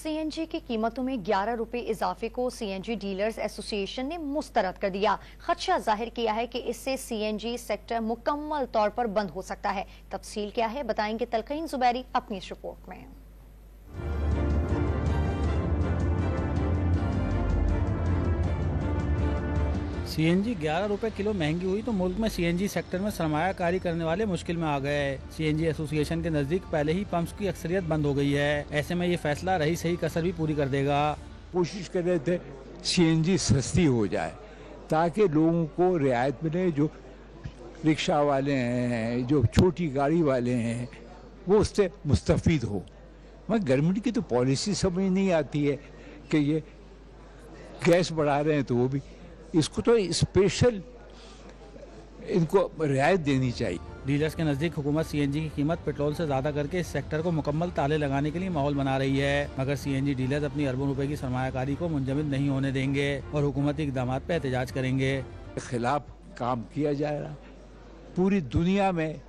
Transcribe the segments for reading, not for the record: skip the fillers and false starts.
CNG की कीमतों में 11 रुपए इजाफे को CNG डीलर्स एसोसिएशन ने मुस्तरद कर दिया। खदशा जाहिर किया है कि इससे CNG सेक्टर मुकम्मल तौर पर बंद हो सकता है। तफसील क्या है बताएंगे तलकीन जुबैरी अपनी इस रिपोर्ट में। CNG 11 रुपए किलो महंगी हुई तो मुल्क में CNG सेक्टर में सरमायाकारी करने वाले मुश्किल में आ गए। CNG एसोसिएशन के नजदीक पहले ही पंप्स की अक्सरियत बंद हो गई है। ऐसे में ये फैसला रही सही कसर भी पूरी कर देगा। कोशिश कर रहे थे CNG सस्ती हो जाए ताकि लोगों को रियायत मिले। जो रिक्शा वाले हैं, जो छोटी गाड़ी वाले हैं, वो उससे मुस्तफीद हो। मगर गवर्नमेंट की तो पॉलिसी समझ नहीं आती है कि ये गैस बढ़ा रहे हैं तो वो भी इसको तो स्पेशल इनको रियायत देनी चाहिए। डीलर्स के नजदीक हुकूमत CNG की कीमत पेट्रोल से ज्यादा करके इस सेक्टर को मुकम्मल ताले लगाने के लिए माहौल बना रही है, मगर CNG डीलर्स अपनी अरबों रुपए की सरमायाकारी को मुंजमद नहीं होने देंगे और हुकूमती इक़दाम पे एहतजाज करेंगे। खिलाफ काम किया जा रहा है। पूरी दुनिया में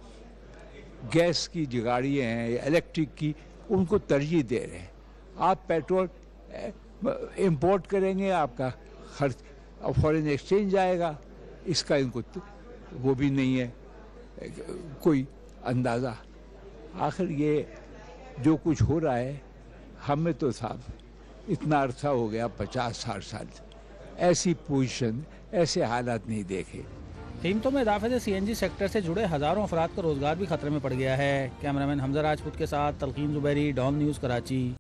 गैस की जो गाड़ियाँ हैं, इलेक्ट्रिक की, उनको तरजीह दे रहे हैं। आप पेट्रोल इम्पोर्ट करेंगे, आपका खर्च फॉरेन एक्सचेंज आएगा, इसका इनको वो भी नहीं है कोई अंदाज़ा। आखिर ये जो कुछ हो रहा है, हमें तो साहब इतना अरसा हो गया 50-60 साल ऐसी पोजीशन, ऐसे हालात नहीं देखे। कीमतों में इजाफे से CNG सेक्टर से जुड़े हजारों अफराद का रोजगार भी खतरे में पड़ गया है। कैमरामैन हमजा राजपूत के साथ तलकीन जुबैरी, डॉन न्यूज़, कराची।